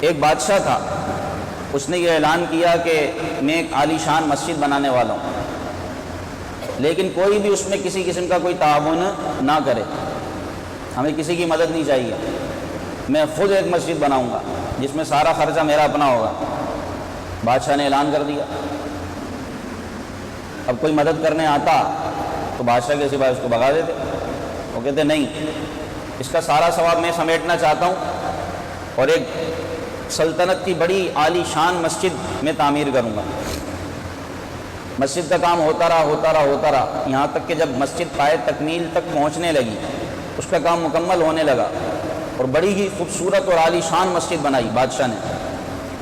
ایک بادشاہ تھا، اس نے یہ اعلان کیا کہ میں ایک عالی شان مسجد بنانے والا ہوں، لیکن کوئی بھی اس میں کسی قسم کا کوئی تعاون نہ کرے، ہمیں کسی کی مدد نہیں چاہیے، میں خود ایک مسجد بناؤں گا جس میں سارا خرچہ میرا اپنا ہوگا۔ بادشاہ نے اعلان کر دیا۔ اب کوئی مدد کرنے آتا تو بادشاہ کے سوا اس کو بھگا دیتے، وہ کہتے نہیں، اس کا سارا ثواب میں سمیٹنا چاہتا ہوں اور ایک سلطنت کی بڑی عالی شان مسجد میں تعمیر کروں گا۔ مسجد کا کام ہوتا رہا، یہاں تک کہ جب مسجد پائے تکمیل تک پہنچنے لگی، اس کا کام مکمل ہونے لگا اور بڑی ہی خوبصورت اور عالی شان مسجد بنائی بادشاہ نے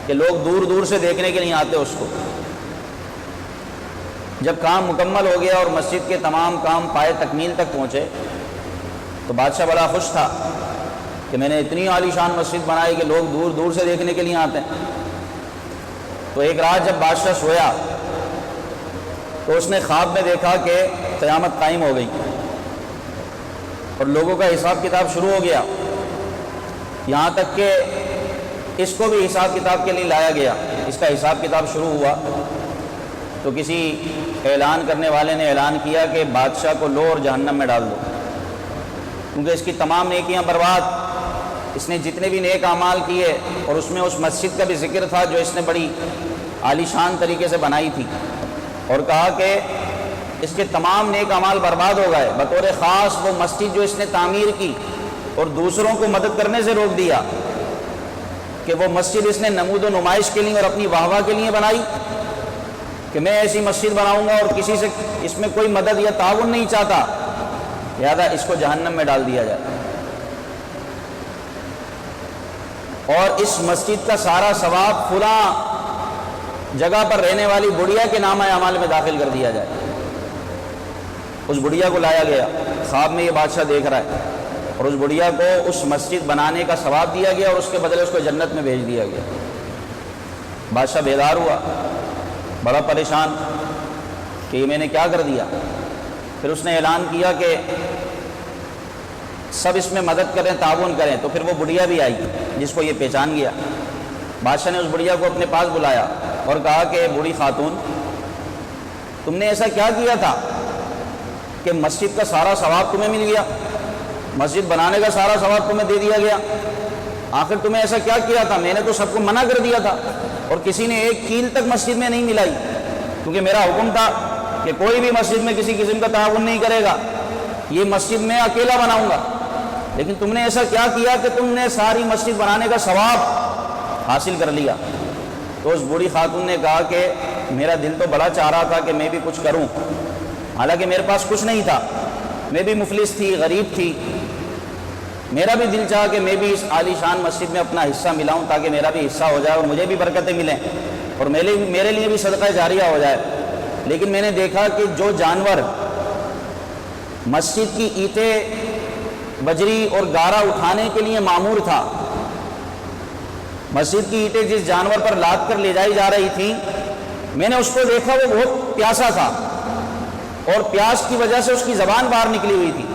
کہ لوگ دور دور سے دیکھنے کے لیے آتے اس کو۔ جب کام مکمل ہو گیا اور مسجد کے تمام کام پائے تکمیل تک پہنچے تو بادشاہ بڑا خوش تھا کہ میں نے اتنی عالی شان مسجد بنائی کہ لوگ دور دور سے دیکھنے کے لیے آتے ہیں۔ تو ایک رات جب بادشاہ سویا تو اس نے خواب میں دیکھا کہ قیامت قائم ہو گئی اور لوگوں کا حساب کتاب شروع ہو گیا، یہاں تک کہ اس کو بھی حساب کتاب کے لیے لایا گیا۔ اس کا حساب کتاب شروع ہوا تو کسی اعلان کرنے والے نے اعلان کیا کہ بادشاہ کو لو اور جہنم میں ڈال دو، کیونکہ اس کی تمام نیکیاں برباد، اس نے جتنے بھی نیک اعمال کیے اور اس میں اس مسجد کا بھی ذکر تھا جو اس نے بڑی عالی شان طریقے سے بنائی تھی، اور کہا کہ اس کے تمام نیک اعمال برباد ہو گئے، بطور خاص وہ مسجد جو اس نے تعمیر کی اور دوسروں کو مدد کرنے سے روک دیا کہ وہ مسجد اس نے نمود و نمائش کے لیے اور اپنی واہ واہ کے لیے بنائی کہ میں ایسی مسجد بناؤں گا اور کسی سے اس میں کوئی مدد یا تعاون نہیں چاہتا، لہذا اس کو جہنم میں ڈال دیا جائے اور اس مسجد کا سارا ثواب فلاں جگہ پر رہنے والی بڑھیا کے نامہ اعمال میں داخل کر دیا جائے۔ اس بڑھیا کو لایا گیا، خواب میں یہ بادشاہ دیکھ رہا ہے، اور اس بڑھیا کو اس مسجد بنانے کا ثواب دیا گیا اور اس کے بدلے اس کو جنت میں بھیج دیا گیا۔ بادشاہ بیدار ہوا، بڑا پریشان کہ یہ میں نے کیا کر دیا۔ پھر اس نے اعلان کیا کہ سب اس میں مدد کریں، تعاون کریں، تو پھر وہ بڑھیا بھی آئی جس کو یہ پہچان گیا۔ بادشاہ نے اس بڑھیا کو اپنے پاس بلایا اور کہا کہ بوڑھی خاتون، تم نے ایسا کیا کیا تھا کہ مسجد کا سارا ثواب تمہیں مل گیا، مسجد بنانے کا سارا ثواب تمہیں دے دیا گیا، آخر تمہیں ایسا کیا کیا تھا؟ میں نے تو سب کو منع کر دیا تھا اور کسی نے ایک کیل تک مسجد میں نہیں ملائی، کیونکہ میرا حکم تھا کہ کوئی بھی مسجد میں کسی قسم کا تعاون نہیں کرے گا، یہ مسجد میں اکیلا بناؤں گا، لیکن تم نے ایسا کیا کیا کہ تم نے ساری مسجد بنانے کا ثواب حاصل کر لیا؟ تو اس بوڑھی خاتون نے کہا کہ میرا دل تو بڑا چاہ رہا تھا کہ میں بھی کچھ کروں، حالانکہ میرے پاس کچھ نہیں تھا، میں بھی مفلس تھی، غریب تھی، میرا بھی دل چاہا کہ میں بھی اس عالی شان مسجد میں اپنا حصہ ملاؤں تاکہ میرا بھی حصہ ہو جائے اور مجھے بھی برکتیں ملیں اور میرے لیے بھی صدقہ جاریہ ہو جائے۔ لیکن میں نے دیکھا کہ جو جانور مسجد کی اینٹیں، بجری اور گارا اٹھانے کے لیے مامور تھا، مسجد کی اینٹیں جس جانور پر لاد کر لے جائی جا رہی تھیں، میں نے اس کو دیکھا وہ بہت پیاسا تھا اور پیاس کی وجہ سے اس کی زبان باہر نکلی ہوئی تھی۔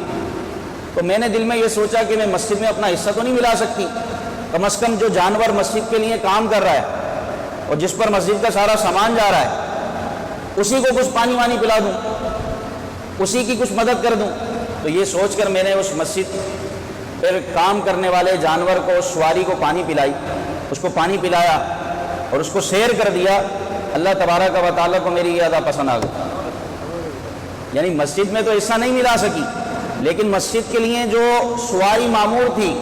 تو میں نے دل میں یہ سوچا کہ میں مسجد میں اپنا حصہ تو نہیں ملا سکتی، کم از کم جو جانور مسجد کے لیے کام کر رہا ہے اور جس پر مسجد کا سارا سامان جا رہا ہے، اسی کو کچھ پانی وانی پلا دوں، اسی کی کچھ مدد کر دوں۔ تو یہ سوچ کر میں نے اس مسجد پر کام کرنے والے جانور کو، اس سواری کو پانی پلائی، اس کو پانی پلایا اور اس کو سیر کر دیا۔ اللہ تبارک و تعالیٰ کو میری یہ ادا پسند آ گئی، یعنی مسجد میں تو حصہ نہیں ملا سکی، لیکن مسجد کے لیے جو سواری معمور تھی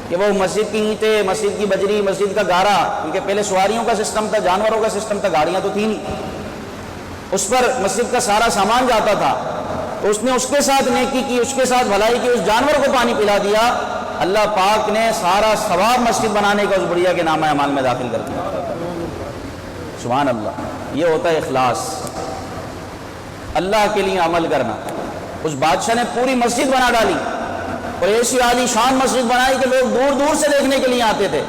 کہ وہ مسجد کی اینٹیں، مسجد کی بجری، مسجد کا گارا، کیونکہ پہلے سواریوں کا سسٹم تھا، جانوروں کا سسٹم تھا، گاڑیاں تو تھیں نہیں، اس پر مسجد کا سارا سامان جاتا تھا، تو اس نے اس کے ساتھ نیکی کی، اس کے ساتھ بھلائی کی، اس جانور کو پانی پلا دیا، اللہ پاک نے سارا ثواب مسجد بنانے کا اس بڑھیا کے نامہ اعمال میں داخل کر دیا۔ سبحان اللہ، یہ ہوتا ہے اخلاص، اللہ کے لیے عمل کرنا۔ اس بادشاہ نے پوری مسجد بنا ڈالی اور ایسی عالی شان مسجد بنائی کہ لوگ دور دور سے دیکھنے کے لیے آتے تھے،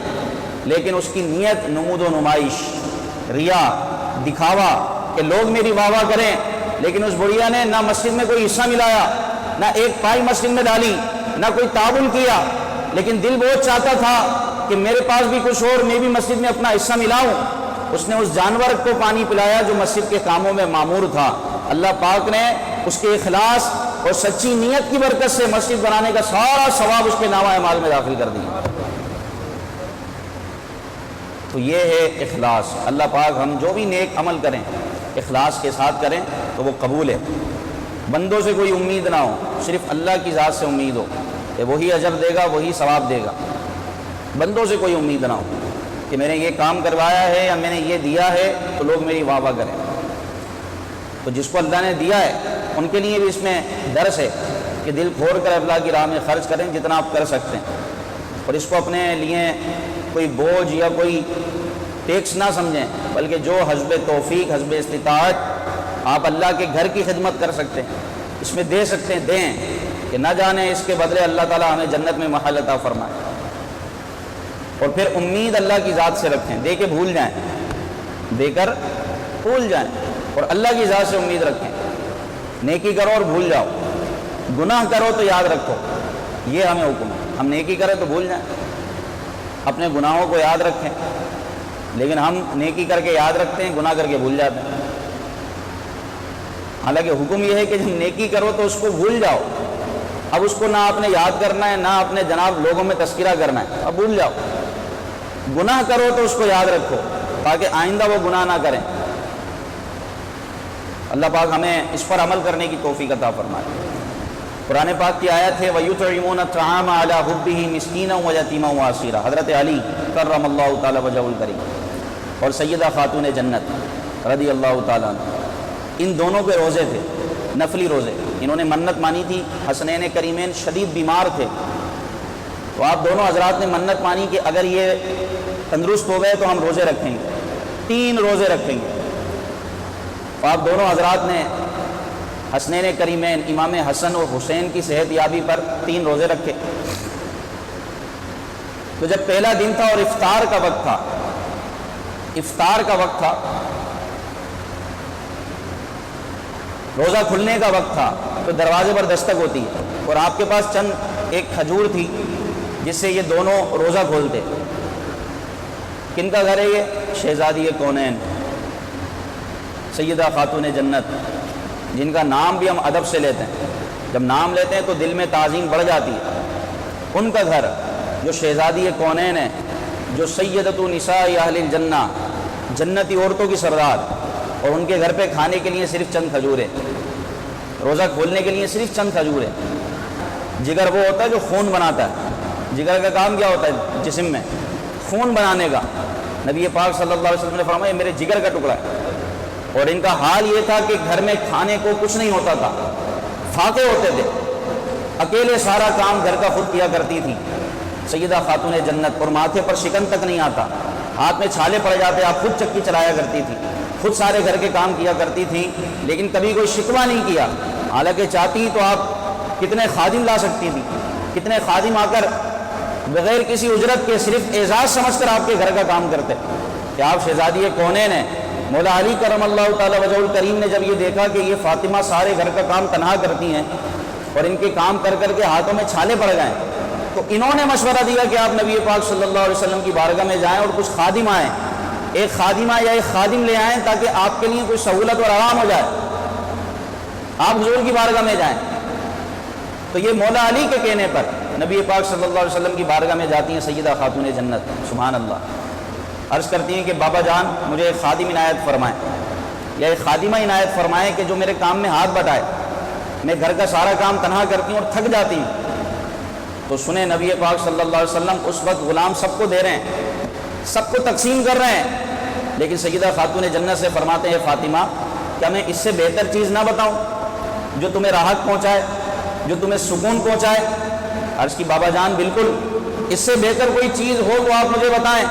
لیکن اس کی نیت نمود و نمائش، ریا، دکھاوا کہ لوگ میری واہ واہ کریں، لیکن اس بڑھیا نے نہ مسجد میں کوئی حصہ ملایا، نہ ایک پائی مسجد میں ڈالی، نہ کوئی تعاون کیا، لیکن دل بہت چاہتا تھا کہ میرے پاس بھی کچھ اور میں بھی مسجد میں اپنا حصہ ملاؤں. اس نے اس جانور کو پانی پلایا جو مسجد کے کاموں میں مامور تھا. اللہ پاک نے اس کے اخلاص اور سچی نیت کی برکت سے مسجد بنانے کا سارا ثواب اس کے نامہ اعمال میں داخل کر دیا. تو یہ ہے اخلاص. اللہ پاک ہم جو بھی نیک عمل کریں اخلاص کے ساتھ کریں تو وہ قبول ہے. بندوں سے کوئی امید نہ ہو, صرف اللہ کی ذات سے امید ہو کہ وہی اجر دے گا, وہی ثواب دے گا. بندوں سے کوئی امید نہ ہو کہ میں نے یہ کام کروایا ہے یا میں نے یہ دیا ہے تو لوگ میری واہ واہ کریں. تو جس کو اللہ نے دیا ہے ان کے لیے بھی اس میں درس ہے کہ دل کھول کر اللہ کی راہ میں خرچ کریں جتنا آپ کر سکتے ہیں, اور اس کو اپنے لیے کوئی بوجھ یا کوئی ٹیکس نہ سمجھیں, بلکہ جو حسب توفیق حسب استطاعت آپ اللہ کے گھر کی خدمت کر سکتے ہیں اس میں دے سکتے ہیں دیں, کہ نہ جانے اس کے بدلے اللہ تعالیٰ ہمیں جنت میں محل عطا فرمائے. اور پھر امید اللہ کی ذات سے رکھیں, دے کے بھول جائیں, دے کر بھول جائیں, اور اللہ کی ذات سے امید رکھیں. نیکی کرو اور بھول جاؤ, گناہ کرو تو یاد رکھو, یہ ہمیں حکم ہے. ہم نیکی کریں تو بھول جائیں, اپنے گناہوں کو یاد رکھیں, لیکن ہم نیکی کر کے یاد رکھتے ہیں, گناہ کر کے بھول جاتے ہیں. حالانکہ حکم یہ ہے کہ جب نیکی کرو تو اس کو بھول جاؤ. اب اس کو نہ آپ نے یاد کرنا ہے, نہ اپنے جناب لوگوں میں تذکرہ کرنا ہے, اب بھول جاؤ. گناہ کرو تو اس کو یاد رکھو تاکہ آئندہ وہ گناہ نہ کریں. اللہ پاک ہمیں اس پر عمل کرنے کی توفیق عطا فرمائے. قرآن پاک کی آیت ہے وَيُطْعِمُونَ الطَّعَامَ عَلَىٰ حُبِّهِ مِسْكِينًا وَيَتِيمًا وَأَسِيرًا. حضرت علی کرم اللہ تعالیٰ وجہہ الکریم اور سیدہ خاتون جنت رضی اللہ تعالیٰ عنہ, ان دونوں کے روزے تھے, نفلی روزے. انہوں نے منت مانی تھی, حسنین کریمین شدید بیمار تھے, تو آپ دونوں حضرات نے منت مانی کہ اگر یہ تندرست ہو گئے تو ہم روزے رکھیں گے, 3 روزے رکھیں گے. تو آپ دونوں حضرات نے حسنین کریمین امام حسن اور حسین کی صحت یابی پر 3 روزے رکھے. تو جب پہلا دن تھا اور افطار کا وقت تھا, روزہ کھلنے کا وقت تھا, تو دروازے پر دستک ہوتی ہے, اور آپ کے پاس چند ایک کھجور تھی جس سے یہ دونوں روزہ کھولتے. کن کا گھر ہے یہ؟ شہزادی کونین سیدہ خاتون جنت, جن کا نام بھی ہم ادب سے لیتے ہیں. جب نام لیتے ہیں تو دل میں تعظیم بڑھ جاتی ہے. ان کا گھر جو شہزادی کونین ہے, جو سیدۃ نساء اہل الجنہ, جنتی عورتوں کی سردار, اور ان کے گھر پہ کھانے کے لیے صرف چند کھجوریں, روزہ کھولنے کے لیے صرف چند کھجوریں. جگر وہ ہوتا ہے جو خون بناتا ہے. جگر کا کام کیا ہوتا ہے؟ جسم میں خون بنانے کا. نبی پاک صلی اللہ علیہ وسلم نے فرمایا میرے جگر کا ٹکڑا ہے. اور ان کا حال یہ تھا کہ گھر میں کھانے کو کچھ نہیں ہوتا تھا, فاقے ہوتے تھے, اکیلے سارا کام گھر کا خود کیا کرتی تھی سیدہ خاتون جنت, اور ماتھے پر شکن تک نہیں آتا, ہاتھ میں چھالے پڑ جاتے, آپ خود چکی چلایا کرتی تھی, خود سارے گھر کے کام کیا کرتی تھی, لیکن کبھی کوئی شکوہ نہیں کیا. حالانکہ چاہتی تو آپ کتنے خادم لا سکتی تھی, کتنے خادم آ کر بغیر کسی اجرت کے صرف اعزاز سمجھ کر آپ کے گھر کا کام کرتے کہ آپ شہزادی کونین ہیں. مولا علی کرم اللہ تعالیٰ وجہ الکریم نے جب یہ دیکھا کہ یہ فاطمہ سارے گھر کا کام تنہا کرتی ہیں اور ان کے کام کر کر کے ہاتھوں میں چھالے پڑ گئے, تو انہوں نے مشورہ دیا کہ آپ نبی پاک صلی اللہ علیہ وسلم کی بارگاہ میں جائیں اور کچھ خادم آئیں, ایک خادمہ یا ایک خادم لے آئیں تاکہ آپ کے لیے کوئی سہولت اور آرام ہو جائے, آپ حضور کی بارگاہ میں جائیں. تو یہ مولا علی کے کہنے پر نبی پاک صلی اللہ علیہ وسلم کی بارگاہ میں جاتی ہیں سیدہ خاتون جنت. سبحان اللہ. عرض کرتی ہیں کہ بابا جان مجھے ایک خادم عنایت فرمائیں, یا ایک خادمہ عنایت فرمائیں کہ جو میرے کام میں ہاتھ بٹائے. میں گھر کا سارا کام تنہا کرتی ہوں اور تھک جاتی ہوں. تو سنیں نبی پاک صلی اللہ علیہ وسلم اس وقت غلام سب کو دے رہے ہیں, سب کو تقسیم کر رہے ہیں, لیکن سیدہ خاتون جنت سے فرماتے ہیں فاطمہ کیا میں اس سے بہتر چیز نہ بتاؤں جو تمہیں راحت پہنچائے, جو تمہیں سکون پہنچائے؟ عرض کی بابا جان بالکل, اس سے بہتر کوئی چیز ہو تو آپ مجھے بتائیں.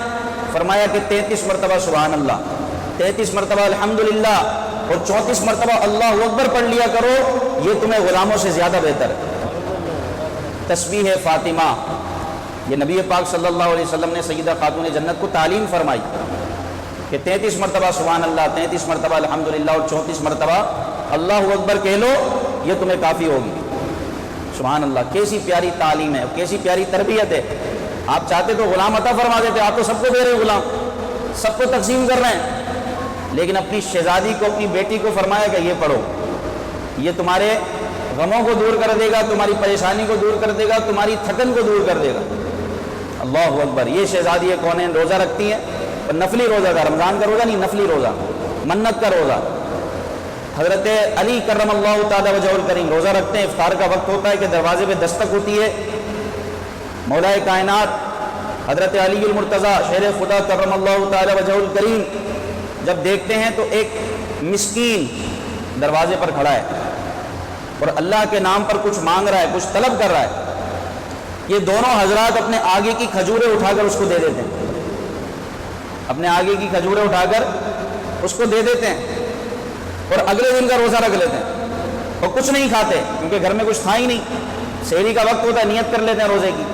فرمایا کہ 33 مرتبہ سبحان اللہ, 33 مرتبہ الحمدللہ اور 34 مرتبہ اللہ اکبر پڑھ لیا کرو, یہ تمہیں غلاموں سے زیادہ بہتر ہے. تسبیح فاطمہ, یہ نبی پاک صلی اللہ علیہ وسلم نے سیدہ خاتون جنت کو تعلیم فرمائی کہ 33 مرتبہ سبحان اللہ, 33 مرتبہ الحمدللہ اور 34 مرتبہ اللہ اکبر کہہ لو, یہ تمہیں کافی ہوگی. سبحان اللہ. کیسی پیاری تعلیم ہے, کیسی پیاری تربیت ہے آپ چاہتے تو غلام عطا فرما دیتے، آپ تو سب کو دے رہے غلام، سب کو تقسیم کر رہے ہیں، لیکن اپنی شہزادی کو، اپنی بیٹی کو فرمایا کہ یہ پڑھو، یہ تمہارے غموں کو دور کر دے گا، تمہاری پریشانی کو دور کر دے گا، تمہاری تھکن کو دور کر دے گا۔ اللہ اکبر۔ یہ شہزادی کونین روزہ رکھتی ہیں، اور نفلی روزہ تھا، رمضان کا روزہ نہیں، نفلی روزہ، منت کا روزہ۔ حضرت علی کرم اللہ تعالی وجہ الکریم روزہ رکھتے ہیں، افطار کا وقت ہوتا ہے کہ دروازے پہ دستک ہوتی ہے، مولا کائنات حضرت علی المرتضیٰ شیر خدا کرم اللہ تعالی وجہ الکریم جب دیکھتے ہیں تو ایک مسکین دروازے پر کھڑا ہے اور اللہ کے نام پر کچھ مانگ رہا ہے، کچھ طلب کر رہا ہے۔ یہ دونوں حضرات اپنے آگے کی کھجوریں اٹھا کر اس کو دے دیتے ہیں، اپنے آگے کی کھجوریں اٹھا کر اس کو دے دیتے ہیں، اور اگلے دن کا روزہ رکھ لیتے ہیں اور کچھ نہیں کھاتے، کیونکہ گھر میں کچھ تھا ہی نہیں، سحری کا وقت ہوتا ہے، نیت کر لیتے ہیں روزے کی،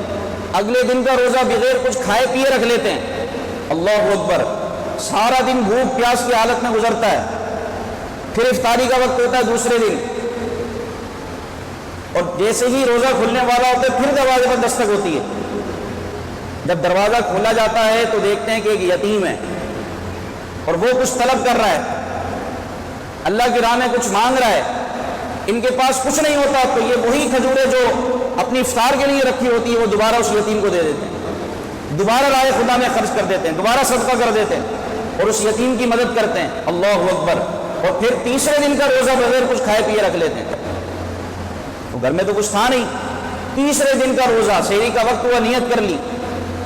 اگلے دن کا روزہ بغیر کچھ کھائے پیے رکھ لیتے ہیں۔ اللہ اکبر۔ سارا دن بھوک پیاس کی حالت میں گزرتا ہے، پھر افطاری کا وقت ہوتا ہے دوسرے دن، اور جیسے ہی روزہ کھلنے والا ہوتا ہے پھر دروازے پر دستک ہوتی ہے۔ جب دروازہ کھولا جاتا ہے تو دیکھتے ہیں کہ ایک یتیم ہے اور وہ کچھ طلب کر رہا ہے، اللہ کی راہ میں کچھ مانگ رہا ہے، ان کے پاس کچھ نہیں ہوتا تو یہ وہی کھجوریں جو اپنی افطار کے لیے رکھی ہوتی ہے وہ دوبارہ اس یتیم کو دے دیتے ہیں، دوبارہ راہ خدا میں خرچ کر دیتے ہیں، دوبارہ صدقہ کر دیتے ہیں اور اس یتیم کی مدد کرتے ہیں۔ اللہ اکبر۔ اور پھر تیسرے دن کا روزہ بغیر کچھ کھائے پیے رکھ لیتے ہیں، تو گھر میں تو کچھ تھا نہیں، تیسرے دن کا روزہ، سحری کا وقت ہوا، نیت کر لی،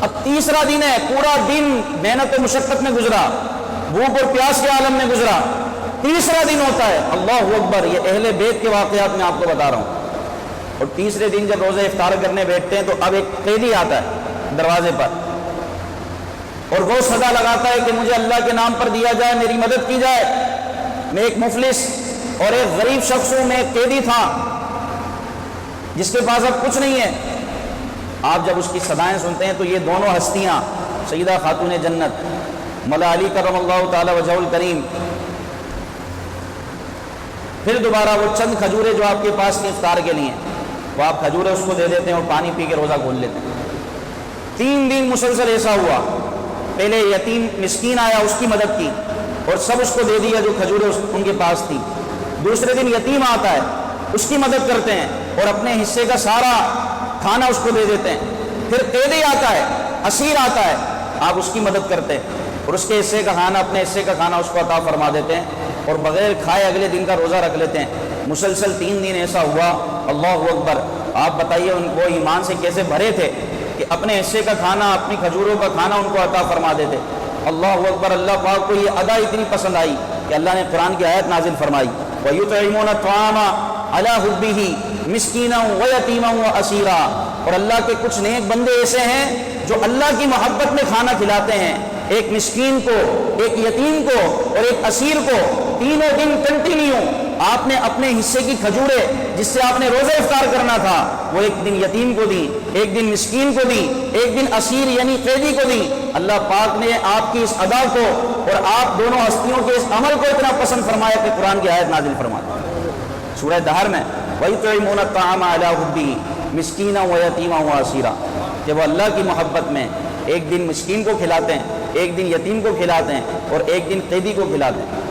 اب تیسرا دن ہے، پورا دن محنت و مشقت میں گزرا، بھوک اور پیاس کے عالم میں گزرا، تیسرا دن ہوتا ہے۔ اللہ اکبر۔ یہ اہل بیت کے واقعات میں آپ کو بتا رہا ہوں۔ اور تیسرے دن جب روزہ افطار کرنے بیٹھتے ہیں تو اب ایک قیدی آتا ہے دروازے پر اور وہ صدا لگاتا ہے کہ مجھے اللہ کے نام پر دیا جائے، میری مدد کی جائے، میں ایک مفلس اور ایک غریب شخص ہوں، میں ایک قیدی تھا جس کے پاس اب کچھ نہیں ہے۔ آپ جب اس کی صدائیں سنتے ہیں تو یہ دونوں ہستیاں سیدہ خاتون جنت مولا علی کرم اللہ تعالی وجہ الکریم پھر دوبارہ وہ چند کھجوریں جو آپ کے پاس کی افطار کے لیے وہ آپ کھجوریں اس کو دے دیتے ہیں اور پانی پی کے روزہ کھول لیتے ہیں۔ 3 دن مسلسل ایسا ہوا، پہلے یتیم مسکین آیا، اس کی مدد کی اور سب اس کو دے دیا جو کھجوریں ان کے پاس تھی۔ دوسرے دن یتیم آتا ہے، اس کی مدد کرتے ہیں اور اپنے حصے کا سارا کھانا اس کو دے دیتے ہیں۔ پھر قیدی آتا ہے، اسیر آتا ہے، آپ اس کی مدد کرتے ہیں اور اس کے حصے کا کھانا، اپنے حصے کا کھانا اس کو عطا فرما دیتے ہیں اور بغیر کھائے اگلے دن کا روزہ رکھ لیتے ہیں۔ مسلسل 3 دن ایسا ہوا۔ اللہ اکبر۔ آپ بتائیے ان کو ایمان سے کیسے بھرے تھے کہ اپنے حصے کا کھانا، اپنی کھجوروں کا کھانا ان کو عطا فرما دیتے۔ اللہ اکبر۔ اللہ پاک کو یہ ادا اتنی پسند آئی کہ اللہ نے قرآن کی آیت نازل فرمائی، وَيُطْعِمُونَ الطَّعَامَ عَلَىٰ حُبِّهِ مِسْكِينًا وَيَتِيمًا وَأَسِيرًا۔ اور اللہ کے کچھ نیک بندے ایسے ہیں جو اللہ کی محبت میں کھانا کھلاتے ہیں، ایک مسکین کو، ایک یتیم کو اور ایک اسیر کو۔ تینوں دن کنٹینیو آپ نے اپنے حصے کی کھجوریں جس سے آپ نے روزہ افطار کرنا تھا وہ ایک دن یتیم کو دی، ایک دن مسکین کو دی، ایک دن اسیر یعنی قیدی کو دی۔ اللہ پاک نے آپ کی اس ادا کو اور آپ دونوں ہستیوں کے اس عمل کو اتنا پسند فرمایا کہ قرآن کی آیت نازل فرمائی سورہ دہر میں، وَيُطْعِمُونَ الطَّعَامَ عَلَىٰ حُبِّهِ مِسْكِينًا وَيَتِيمًا وَأَسِيرًا۔ کہ وہ اللہ کی محبت میں ایک دن مسکین کو کھلاتے ہیں، ایک دن یتیم کو کھلاتے ہیں اور ایک دن قیدی کو کھلاتے ہیں۔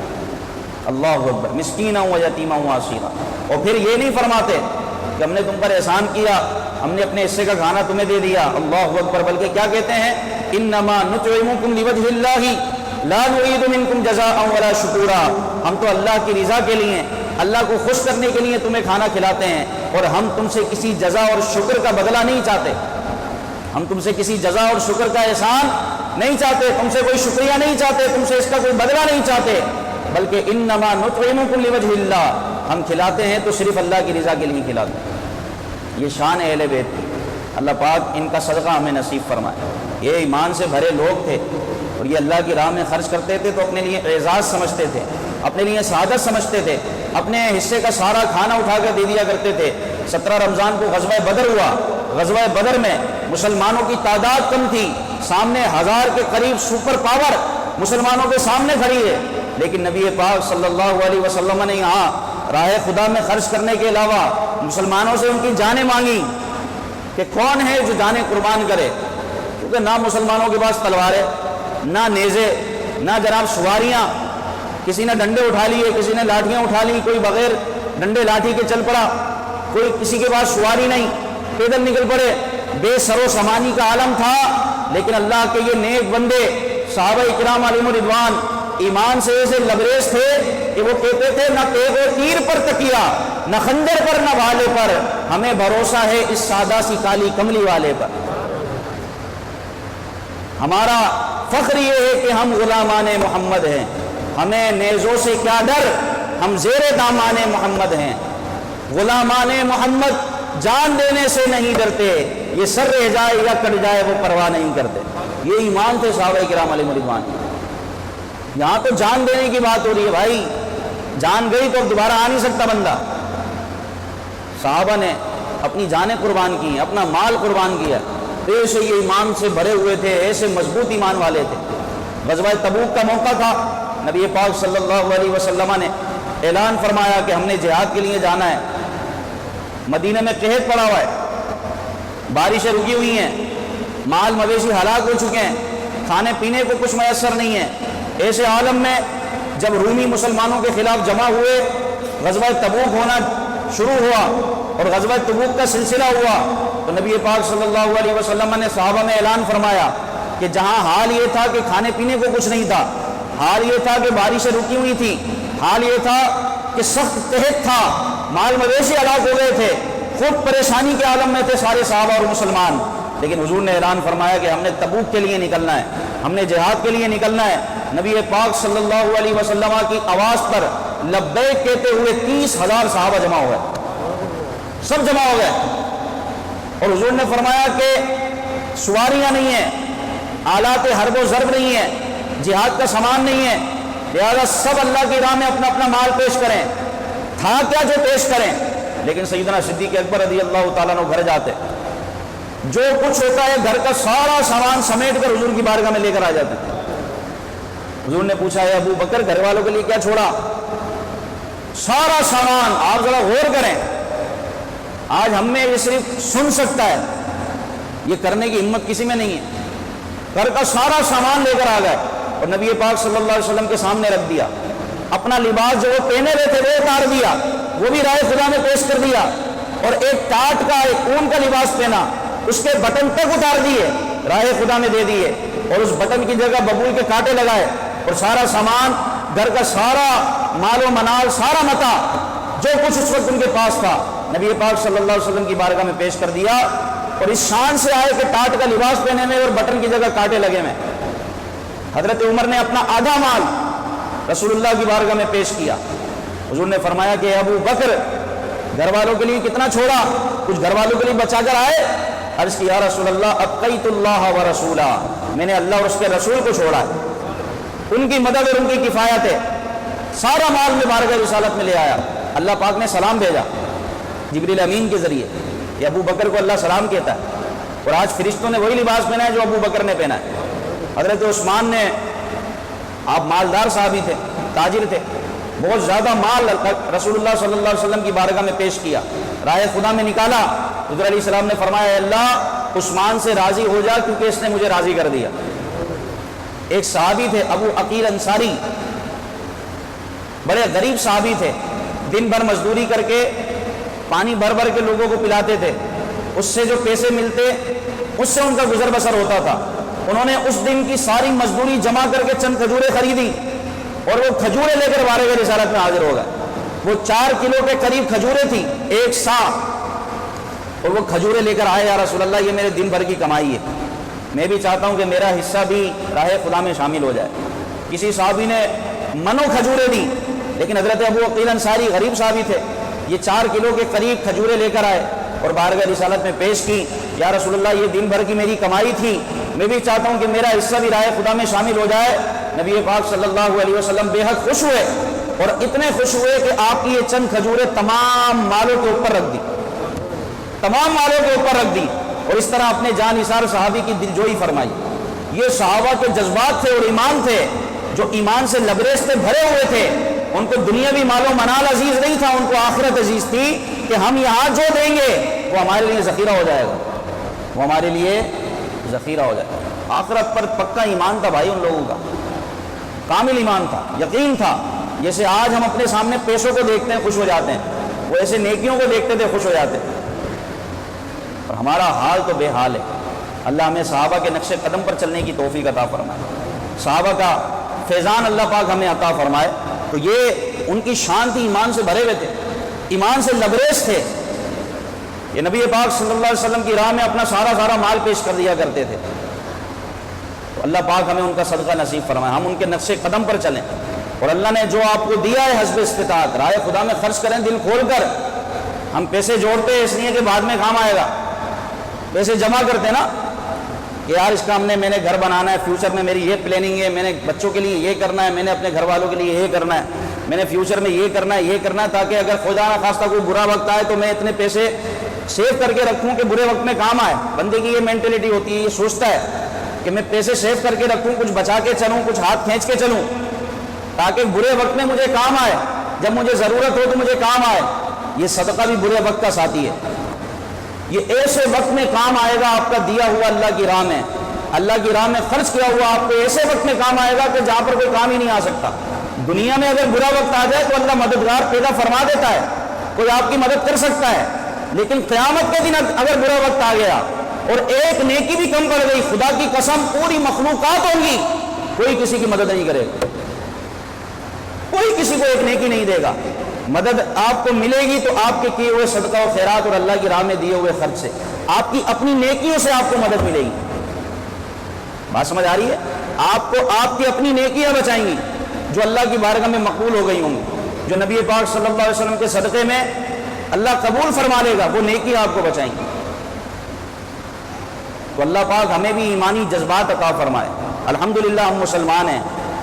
اللہ اکبر۔ مسکینا و یتیما و اسیرا۔ اور پھر یہ نہیں فرماتے کہ ہم نے تم پر احسان کیا، ہم نے اپنے حصے کا کھانا تمہیں دے دیا، اللہ اکبر، بلکہ کیا کہتے ہیں، انما نطعمکم لوجہ اللہ لا نريد منکم جزاء ولا شکورا۔ ہم تو اللہ کی رضا کے لیے، اللہ کو خوش کرنے کے لیے تمہیں کھانا کھلاتے ہیں اور ہم تم سے کسی جزا اور شکر کا بدلہ نہیں چاہتے، ہم تم سے کسی جزا اور شکر کا احسان نہیں چاہتے، تم سے کوئی شکریہ نہیں چاہتے، تم سے اس کا کوئی بدلہ نہیں چاہتے، بلکہ انما نطعمکم لوجہ اللہ، ہم کھلاتے ہیں تو صرف اللہ کی رضا کے لیے کھلاتے ہیں۔ یہ شان ہے اہل بیت کی، اللہ پاک ان کا صدقہ ہمیں نصیب فرمائے۔ یہ ایمان سے بھرے لوگ تھے اور یہ اللہ کی راہ میں خرچ کرتے تھے تو اپنے لیے اعزاز سمجھتے تھے، اپنے لیے سعادت سمجھتے تھے، اپنے حصے کا سارا کھانا اٹھا کر دے دیا کرتے تھے۔ 17 رمضان کو غزوہ بدر ہوا، غزوہ بدر میں مسلمانوں کی تعداد کم تھی، سامنے 1000 کے قریب سپر پاور مسلمانوں کے سامنے کھڑی ہے، لیکن نبی پاک صلی اللہ علیہ وسلم نے یہاں راہ خدا میں خرچ کرنے کے علاوہ مسلمانوں سے ان کی جانیں مانگی کہ کون ہے جو جانیں قربان کرے۔ کیونکہ نہ مسلمانوں کے پاس تلواریں، نہ نیزے، نہ جناب سواریاں، کسی نے ڈنڈے اٹھا لیے، کسی نے لاٹھیاں اٹھا لی، کوئی بغیر ڈنڈے لاٹھی کے چل پڑا، کوئی کسی کے پاس سواری نہیں، پیدل نکل پڑے، بے سر و سامانی کا عالم تھا۔ لیکن اللہ کے یہ نیک بندے صحابہ اکرام علیہم رضوان ایمان سے ایسے لبریز تھے کہ وہ کہتے تھے نہ تیغ و تیر پر تکیہ، نہ خنجر پر، نہ بھالے پر، ہمیں بھروسہ ہے اس سادہ سی کالی کملی والے پر۔ ہمارا فخر یہ ہے کہ ہم غلامان محمد ہیں، ہمیں نیزوں سے کیا ڈر، ہم زیر دامان محمد ہیں۔ غلامان محمد جان دینے سے نہیں ڈرتے، یہ سر رہ جائے یا کٹ جائے وہ پرواہ نہیں کرتے۔ یہ ایمان تھے صحابہ کرام علیہ رضوان۔ یہاں تو جان دینے کی بات ہو رہی ہے بھائی، جان گئی تو اب دوبارہ آ نہیں سکتا بندہ۔ صحابہ نے اپنی جانیں قربان کی، اپنا مال قربان کیا، ایسے یہ ایمان سے بھرے ہوئے تھے، ایسے مضبوط ایمان والے تھے۔ غزوہ تبوک کا موقع تھا، نبی پاک صلی اللہ علیہ وسلم نے اعلان فرمایا کہ ہم نے جہاد کے لیے جانا ہے۔ مدینہ میں قحط پڑا ہوا ہے، بارشیں رکی ہوئی ہیں، مال مویشی ہلاک ہو چکے ہیں، کھانے پینے کو کچھ میسر نہیں ہے۔ ایسے عالم میں جب رومی مسلمانوں کے خلاف جمع ہوئے، غزوہ تبوک ہونا شروع ہوا اور غزوہ تبوک کا سلسلہ ہوا، تو نبی پاک صلی اللہ علیہ وسلم نے صحابہ میں اعلان فرمایا کہ جہاں حال یہ تھا کہ کھانے پینے کو کچھ نہیں تھا، حال یہ تھا کہ بارشیں رکی ہوئی تھی، حال یہ تھا کہ سخت قحط تھا، مال مویشی ہلاک ہو گئے تھے، خود پریشانی کے عالم میں تھے سارے صحابہ اور مسلمان، لیکن حضور نے اعلان فرمایا کہ ہم نے تبوک کے لیے نکلنا ہے، ہم نے جہاد کے لیے نکلنا ہے۔ نبی پاک صلی اللہ علیہ وسلم کی آواز پر لبیک کہتے ہوئے 30,000 صحابہ جمع ہو گئے، سب جمع ہو گئے، اور حضور نے فرمایا کہ سواریاں نہیں ہیں، آلات حرب و ضرب نہیں ہے، جہاد کا سامان نہیں ہے، لہذا سب اللہ کی راہ میں اپنا اپنا مال پیش کریں، تھا کیا جو پیش کریں۔ لیکن سیدنا صدیق اکبر رضی اللہ تعالیٰ عنہ گھر جاتے، جو کچھ ہوتا ہے گھر کا سارا سامان سمیٹ کر حضور کی بارگاہ میں لے کر آ جاتے۔ حضور نے پوچھا ہے ابو بکر گھر والوں کے لیے کیا چھوڑا؟ سارا سامان، آپ ذرا غور کریں، آج ہم میں یہ صرف سن سکتا ہے، یہ کرنے کی ہمت کسی میں نہیں ہے۔ گھر کا سارا سامان لے کر آ گئے اور نبی پاک صلی اللہ علیہ وسلم کے سامنے رکھ دیا، اپنا لباس جو وہ پہنے رہے تھے وہ اتار دیا، وہ بھی راہ خدا میں پیش کر دیا، اور ایک ٹاٹ کا، ایک اون کا لباس پہنا، اس کے بٹن تک اتار دیے، راہ خدا میں دے دیے، اور اس بٹن کی جگہ ببول کے کانٹے لگائے، اور سارا سامان، گھر کا سارا مال و منال، سارا متاع جو کچھ اس وقت ان کے پاس تھا، نبی پاک صلی اللہ علیہ وسلم کی بارگاہ میں پیش کر دیا، اور اس شان سے آئے کہ ٹاٹ کا لباس پہنے میں اور بٹن کی جگہ کانٹے لگے میں۔ حضرت عمر نے اپنا آدھا مال رسول اللہ کی بارگاہ میں پیش کیا۔ حضور نے فرمایا کہ ابو بکر گھر والوں کے لیے کتنا چھوڑا؟ کچھ گھر والوں کے لیے بچا کر آئے؟ عرض کی یا رسول اللہ ابقیت اللہ و رسولہ، میں نے اللہ اور اس کے رسول کو چھوڑا ہے، ان کی مدد اور ان کی کفایت ہے۔ سارا مال میں بارگاہ رسالت میں لے آیا، اللہ پاک نے سلام بھیجا جبریل امین کے ذریعے کہ ابو بکر کو اللہ سلام کہتا ہے، اور آج فرشتوں نے وہی لباس پہنا ہے جو ابو بکر نے پہنا ہے۔ حضرت عثمان نے، آپ مالدار صحابی تھے، تاجر تھے، بہت زیادہ مال رسول اللہ صلی اللہ علیہ وسلم کی بارگاہ میں پیش کیا، راہ خدا میں نکالا۔ حضور علیہ السلام نے فرمایا اے اللہ عثمان سے راضی ہو جا کیونکہ اس نے مجھے راضی کر دیا۔ ایک صحابی تھے ابو عقیل انصاری، بڑے غریب صحابی تھے، دن بھر مزدوری کر کے پانی بھر بھر کے لوگوں کو پلاتے تھے، اس سے جو پیسے ملتے اس سے ان کا گزر بسر ہوتا تھا۔ انہوں نے اس دن کی ساری مزدوری جمع کر کے چند کھجوریں خریدی، اور وہ کھجوریں لے کر بارگاہ رسالت میں حاضر ہو گئے۔ وہ 4 کلو کے قریب کھجوریں تھیں، ایک سا، اور وہ کھجوریں لے کر آئے، یا رسول اللہ یہ میرے دن بھر کی کمائی ہے، میں بھی چاہتا ہوں کہ میرا حصہ بھی راہ خدا میں شامل ہو جائے۔ کسی صحابی نے منو کھجوریں دی، لیکن حضرت ابو عقیل انصاری غریب صحابی تھے، یہ 4 کلو کے قریب کھجوریں لے کر آئے اور بارگاہ رسالت میں پیش کی، یا رسول اللہ یہ دن بھر کی میری کمائی تھی، میں بھی چاہتا ہوں کہ میرا حصہ بھی راہ خدا میں شامل ہو جائے۔ نبی پاک صلی اللہ علیہ وسلم بے حد خوش ہوئے، اور اتنے خوش ہوئے کہ آپ کی یہ چند کھجوریں تمام مالوں کے اوپر رکھ دی، تمام مالوں کے اوپر رکھ دی، اور اس طرح اپنے جان نثار صحابی کی دلجوئی فرمائی۔ یہ صحابہ کے جذبات تھے اور ایمان تھے، جو ایمان سے لبریز سے بھرے ہوئے تھے۔ ان کو دنیاوی مال و منال عزیز نہیں تھا، ان کو آخرت عزیز تھی کہ ہم یہاں جو دیں گے وہ ہمارے لیے ذخیرہ ہو جائے گا، وہ ہمارے لیے ذخیرہ ہو جائے. آخرت پر پکا ایمان تھا بھائی ان لوگوں کا، کامل ایمان تھا، یقین تھا. جیسے آج ہم اپنے سامنے پیسوں کو دیکھتے ہیں خوش ہو جاتے ہیں، وہ ایسے نیکیوں کو دیکھتے تھے خوش ہو جاتے. اور ہمارا حال تو بے حال ہے. اللہ ہمیں صحابہ کے نقش قدم پر چلنے کی توفیق عطا فرمائے، صحابہ کا فیضان اللہ پاک ہمیں عطا فرمائے. تو یہ ان کی شان تھی، ایمان سے بھرے ہوئے تھے، ایمان سے لبریز تھے. یہ نبی پاک صلی اللہ علیہ وسلم کی راہ میں اپنا سارا مال پیش کر دیا کرتے تھے. تو اللہ پاک ہمیں ان کا صدقہ نصیب فرمائے، ہم ان کے نقش قدم پر چلیں. اور اللہ نے جو آپ کو دیا ہے حسب استطاعت، راہ خدا میں خرچ کریں دل کھول کر. ہم پیسے جوڑتے ہیں اس لیے کہ بعد میں کام آئے گا، پیسے جمع کرتے نا کہ یار اس کا میں نے گھر بنانا ہے، فیوچر میں میری یہ پلاننگ ہے، میں نے بچوں کے لیے یہ کرنا ہے، میں نے اپنے گھر والوں کے لیے یہ کرنا ہے، میں نے فیوچر میں یہ کرنا ہے تاکہ اگر خدا نہ خواستہ کوئی برا وقت آئے تو میں اتنے پیسے سیو کر کے رکھوں کہ برے وقت میں کام آئے. بندے کی یہ مینٹلٹی ہوتی ہے، یہ سوچتا ہے کہ میں پیسے سیو کر کے رکھوں، کچھ بچا کے چلوں، کچھ ہاتھ کھینچ کے چلوں تاکہ برے وقت میں مجھے کام آئے، جب مجھے ضرورت ہو تو مجھے کام آئے. یہ صدقہ بھی برے وقت کا ساتھی ہے. یہ ایسے وقت میں کام آئے گا آپ کا دیا ہوا اللہ کی راہ میں، اللہ کی راہ میں خرچ کیا ہوا آپ کو ایسے وقت میں کام آئے گا کہ جہاں پر کوئی کام ہی نہیں آ سکتا. دنیا میں اگر برا وقت آ جائے تو اللہ مددگار پیدا فرما دیتا ہے، کوئی آپ کی مدد کر سکتا ہے. لیکن قیامت کے دن اگر برا وقت آ گیا اور ایک نیکی بھی کم پڑ گئی، خدا کی قسم پوری مخلوقات ہوں گی، کوئی کسی کی مدد نہیں کرے گا، کوئی کسی کو ایک نیکی نہیں دے گا. مدد آپ کو ملے گی تو آپ کے کیے ہوئے صدقہ و خیرات اور اللہ کی راہ میں دیے ہوئے خرچ سے، آپ کی اپنی نیکیوں سے آپ کو مدد ملے گی. بات سمجھ آ رہی ہے؟ آپ کو آپ کی اپنی نیکیاں بچائیں گی جو اللہ کی بارگاہ میں مقبول ہو گئی ہوں گی، جو نبی پاک صلی اللہ علیہ وسلم کے صدقے میں اللہ قبول فرما لے گا، وہ نیکی آپ کو بچائیں گی. تو اللہ پاک ہمیں بھی ایمانی جذبات عطا فرمائے. الحمدللہ ہم مسلمان ہیں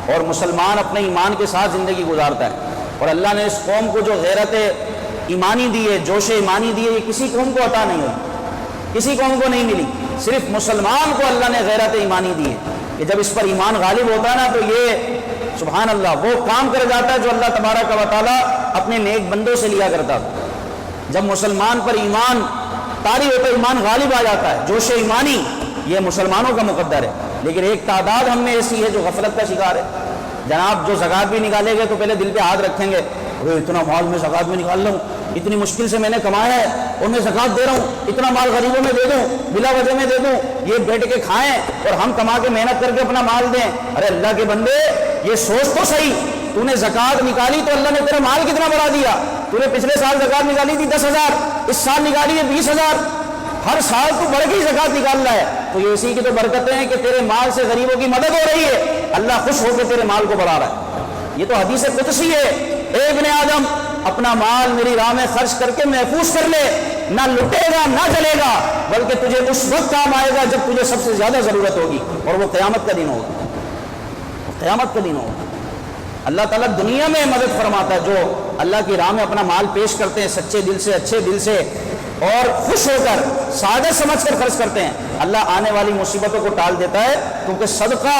اور مسلمان اپنے ایمان کے ساتھ زندگی گزارتا ہے. اور اللہ نے اس قوم کو جو غیرت ایمانی دی ہے، جوش ایمانی دی ہے، یہ کسی قوم کو عطا نہیں ہوئی، کسی قوم کو نہیں ملی. صرف مسلمان کو اللہ نے غیرت ایمانی دی ہے کہ جب اس پر ایمان غالب ہوتا ہے نا تو یہ سبحان اللہ وہ کام کر جاتا ہے جو اللہ تبارک و تعالیٰ اپنے نیک بندوں سے لیا کرتا تھا. جب مسلمان پر ایمان طاری ہوتا ہے، ایمان غالب آ جاتا ہے، جوش ایمانی، یہ مسلمانوں کا مقدر ہے. لیکن ایک تعداد ہم میں ایسی ہے جو غفلت کا شکار ہے. جناب جو زکوٰۃ بھی نکالے گے تو پہلے دل پہ ہاتھ رکھیں گے، اتنا مال میں زکوٰۃ میں نکال رہا ہوں، اتنی مشکل سے میں نے کمایا ہے اور میں زکوٰۃ دے رہا ہوں، اتنا مال غریبوں میں دے دوں، بلا وجہ میں دے دوں، یہ بیٹھ کے کھائیں اور ہم کما کے محنت کر کے اپنا مال دیں. ارے اللہ کے بندے یہ سوچ تو صحیح، تو نے زکوٰۃ نکالی تو اللہ نے تیرا مال کتنا بڑھا دیا. تو نے پچھلے سال زکوٰۃ نکالی تھی 10,000، اس سال نکالی ہے 20,000، ہر سال تو بڑھ کے زکوٰۃ نکال رہا ہے. تو یہ اسی کی تو برکتیں ہیں کہ تیرے مال سے غریبوں کی مدد ہو رہی ہے، اللہ خوش ہو کے تیرے مال کو بڑھا رہا ہے. یہ تو حدیث قدسی ہے، اے ابن آدم اپنا مال میری راہ میں خرچ کر کے محفوظ کر لے، نہ لٹے گا نہ جلے گا، بلکہ تجھے اس وقت کام آئے گا جب تجھے سب سے زیادہ ضرورت ہوگی، اور وہ قیامت کا دن ہوگا. قیامت کا دن ہوگا. اللہ تعالیٰ دنیا میں مدد فرماتا ہے جو اللہ کی راہ میں اپنا مال پیش کرتے ہیں سچے دل سے، اچھے دل سے اور خوش ہو کر سعادت سمجھ کر خرچ کرتے ہیں. اللہ آنے والی مصیبتوں کو ٹال دیتا ہے کیونکہ صدقہ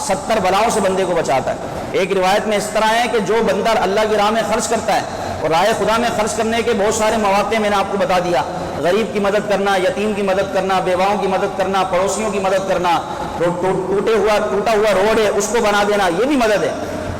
70 بلاؤں سے بندے کو بچاتا ہے. ایک روایت میں اس طرح ہے کہ جو بندہ اللہ کی راہ میں خرچ کرتا ہے، اور راہ خدا میں خرچ کرنے کے بہت سارے مواقع میں نے آپ کو بتا دیا، غریب کی مدد کرنا، یتیم کی مدد کرنا، بیواؤں کی مدد کرنا، پڑوسیوں کی مدد کرنا، ٹوٹا ہوا روڈ ہے اس کو بنا دینا، یہ بھی مدد ہے.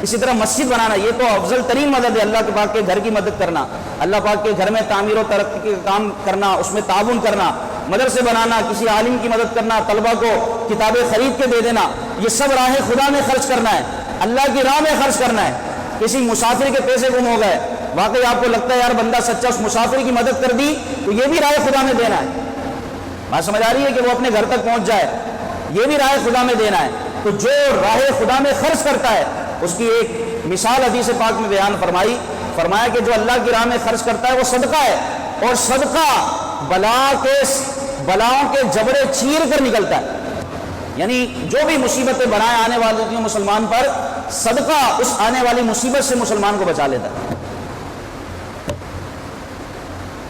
اسی طرح مسجد بنانا، یہ تو افضل ترین مدد ہے. اللہ کے پاک کے گھر کی مدد کرنا، اللہ پاک کے گھر میں تعمیر و ترقی کے کام کرنا، اس میں تعاون کرنا، مدرسے بنانا، کسی عالم کی مدد کرنا، طلبہ کو کتابیں خرید کے دے دینا، یہ سب راہ خدا میں خرچ کرنا ہے، اللہ کی راہ میں خرچ کرنا ہے. کسی مسافر کے پیسے گم ہو گئے، واقعی آپ کو لگتا ہے یار بندہ سچا، اس مسافر کی مدد کر دی، تو یہ بھی راہ خدا میں دینا ہے. بات سمجھ آ رہی ہے کہ وہ اپنے گھر تک پہنچ جائے، یہ بھی راہ خدا میں دینا ہے. تو جو راہ خدا میں خرچ کرتا ہے اس کی ایک مثال حدیث پاک میں بیان فرمایا کہ جو اللہ کی راہ میں خرچ کرتا ہے وہ صدقہ ہے، اور صدقہ بلاؤں کے جبڑے چیر کر نکلتا ہے. یعنی جو بھی مصیبتیں بنائے آنے والی تھیں مسلمان پر، صدقہ اس آنے والی مصیبت سے مسلمان کو بچا لیتا ہے.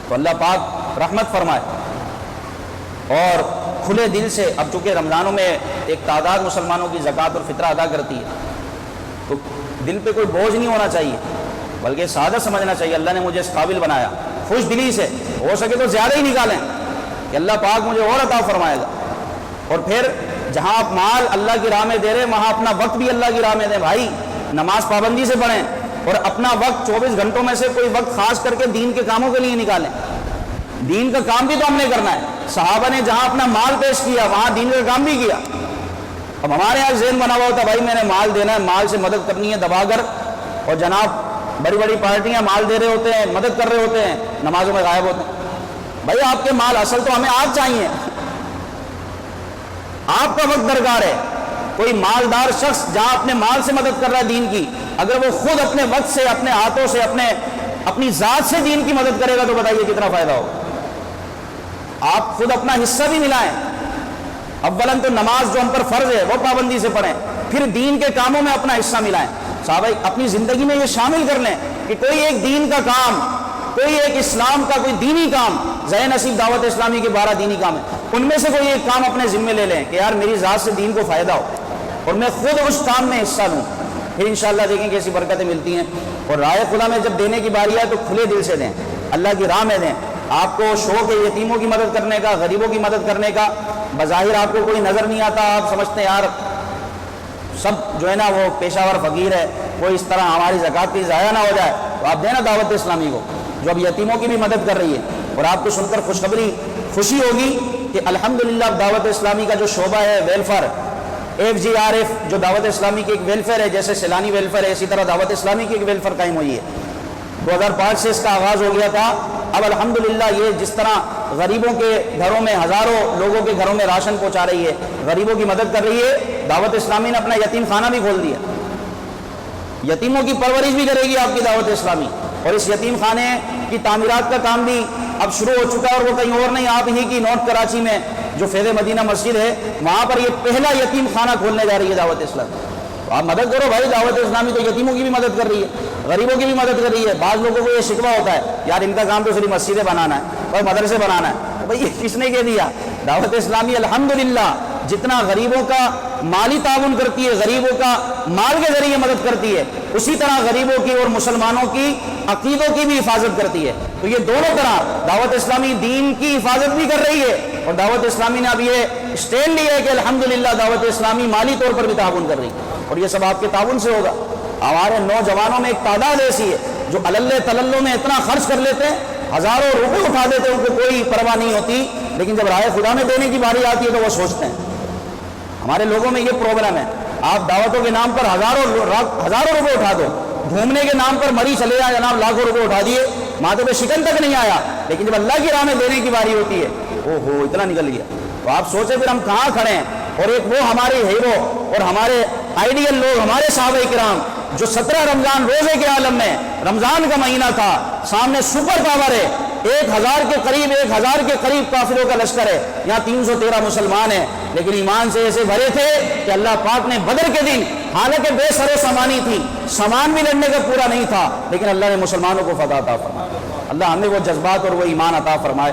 تو اللہ پاک رحمت فرمائے اور کھلے دل سے. اب چونکہ رمضانوں میں ایک تعداد مسلمانوں کی زکوٰۃ اور فطرہ ادا کرتی ہے، تو دل پہ کوئی بوجھ نہیں ہونا چاہیے، بلکہ سعادت سمجھنا چاہیے اللہ نے مجھے اس قابل بنایا. خوش دلی سے ہو سکے تو زیادہ ہی نکالیں کہ اللہ پاک مجھے اور عطا فرمائے گا. اور پھر جہاں آپ مال اللہ کی راہ میں دے رہے وہاں اپنا وقت بھی اللہ کی راہ میں دیں بھائی، نماز پابندی سے پڑھیں اور اپنا وقت 24 گھنٹوں میں سے کوئی وقت خاص کر کے دین کے کاموں کے لیے نکالیں۔ دین کا کام بھی تو ہم نے کرنا ہے، صحابہ نے جہاں اپنا مال پیش کیا وہاں دین کا کام بھی کیا۔ اب ہمارے یہاں ذہن بنا ہوا ہوتا بھائی میں نے مال دینا ہے، مال سے مدد کرنی ہے دبا کر، اور جناب بڑی بڑی پارٹیاں مال دے رہے ہوتے ہیں، مدد کر رہے ہوتے ہیں، نمازوں میں غائب ہوتے ہیں۔ بھائی آپ کے مال اصل تو ہمیں آپ چاہیے، آپ کا وقت درکار ہے۔ کوئی مالدار شخص جہاں اپنے مال سے مدد کر رہا ہے دین کی، اگر وہ خود اپنے وقت سے، اپنے ہاتھوں سے، اپنی ذات سے دین کی مدد کرے گا تو بتائیے کتنا فائدہ ہوگا۔ آپ خود اپنا حصہ بھی ملائیں، اولاً تو نماز جو ہم پر فرض ہے وہ پابندی سے پڑھیں، پھر دین کے کاموں میں اپنا حصہ ملائیں۔ صحابہ اپنی زندگی میں یہ شامل کر لیں کہ کوئی ایک دین کا کام، کوئی ایک اسلام کا کوئی دینی کام، ذہن نصیب دعوت اسلامی کے 12 دینی کام ہیں، ان میں سے کوئی ایک کام اپنے ذمے لے لیں کہ یار میری ذات سے دین کو فائدہ ہو اور میں خود اس کام میں حصہ لوں، پھر انشاءاللہ دیکھیں کیسی برکتیں ملتی ہیں۔ اور رائے خدا میں جب دینے کی باری آئے تو کھلے دل سے دیں، اللہ کی راہ میں دیں۔ آپ کو شوق ہے یتیموں کی مدد کرنے کا، غریبوں کی مدد کرنے کا، بظاہر آپ کو کوئی نظر نہیں آتا، آپ سمجھتے ہیں یار سب جو ہے نا وہ پیشہ ور فقیر ہے، کوئی اس طرح ہماری زکوٰۃ کی ضائع نہ ہو جائے، تو آپ دینا دعوت اسلامی کو جو اب یتیموں کی بھی مدد کر رہی ہے۔ اور آپ کو سن کر خوشی ہوگی کہ الحمدللہ دعوت اسلامی کا جو شعبہ ہے ویلفیئر، FGRF جو دعوت اسلامی کی ایک ویلفیئر ہے، جیسے سیلانی ویلفیئر ہے اسی طرح دعوت اسلامی کی ایک ویلفیئر قائم ہوئی ہے۔ 2005 سے اس کا آغاز ہو گیا تھا، اب الحمدللہ یہ جس طرح غریبوں کے گھروں میں ہزاروں لوگوں کے گھروں میں راشن پہنچا رہی ہے، غریبوں کی مدد کر رہی ہے، دعوت اسلامی نے اپنا یتیم خانہ بھی کھول دیا، یتیموں کی پرورش بھی کرے گی آپ کی دعوت اسلامی۔ اور اس یتیم خانے کی تعمیرات کا کام بھی اب شروع ہو چکا ہے، اور وہ کہیں اور نہیں، آپ ہی کی نارتھ کراچی میں جو فیض مدینہ مسجد ہے وہاں پر یہ پہلا یتیم خانہ کھولنے جا رہی ہے دعوت اسلامی۔ تو آپ مدد کرو بھائی، دعوت اسلامی تو یتیموں کی بھی مدد کر رہی ہے، غریبوں کی بھی مدد کر رہی ہے۔ بعض لوگوں کو یہ شکوہ ہوتا ہے یار ان کا کام تو صرف مسجدیں بنانا ہے اور مدرسے بنانا ہے، تو بھائی یہ کس نے کہہ دیا؟ دعوت اسلامی الحمدللہ جتنا غریبوں کا مالی تعاون کرتی ہے، غریبوں کا مال کے ذریعے مدد کرتی ہے، اسی طرح غریبوں کی اور مسلمانوں کی عقیدوں کی بھی حفاظت کرتی ہے۔ تو یہ دونوں طرح دعوت اسلامی دین کی حفاظت بھی کر رہی ہے، اور دعوت اسلامی نے اب یہ اسٹینڈ لیا ہے کہ الحمدللہ دعوت اسلامی مالی طور پر بھی تعاون کر رہی ہے، اور یہ سب آپ کے تعاون سے ہوگا۔ ہمارے نوجوانوں میں ایک تعداد ایسی ہے جو اللہ تللو میں اتنا خرچ کر لیتے ہیں، ہزاروں روپے اٹھا دیتے ہیں، ان کو کوئی پرواہ نہیں ہوتی، لیکن جب رائے خدا میں دینے کی باری آتی ہے تو وہ سوچتے ہیں۔ ہمارے لوگوں میں یہ پرابلم ہے، آپ دعوتوں کے نام پر ہزاروں روپے اٹھا دو، گھومنے کے نام پر مری چلے جائیں جناب، لاکھوں روپے اٹھا دیے، ماتھے پہ شکن تک نہیں آیا، لیکن جب اللہ کی راہ میں دینے کی باری ہوتی ہے او ہو اتنا نکل گیا۔ تو آپ سوچیں پھر ہم کہاں کھڑے ہیں۔ اور ایک وہ ہمارے ہیرو اور ہمارے آئیڈیل لوگ، ہمارے صحابہ کرام جو 17 رمضان روزے کے عالم میں، رمضان کا مہینہ تھا، سامنے سپر پاور ہے، 1000 کے قریب کافروں کا لشکر ہے، یہاں 313 مسلمان ہیں، لیکن ایمان سے ایسے بھرے تھے کہ اللہ پاک نے بدر کے دن، حالانکہ بے سر و سامانی تھی، سامان بھی لڑنے کا پورا نہیں تھا، لیکن اللہ نے مسلمانوں کو فتح عطا فرمایا۔ اللہ ہمیں وہ جذبات اور وہ ایمان عطا فرمائے۔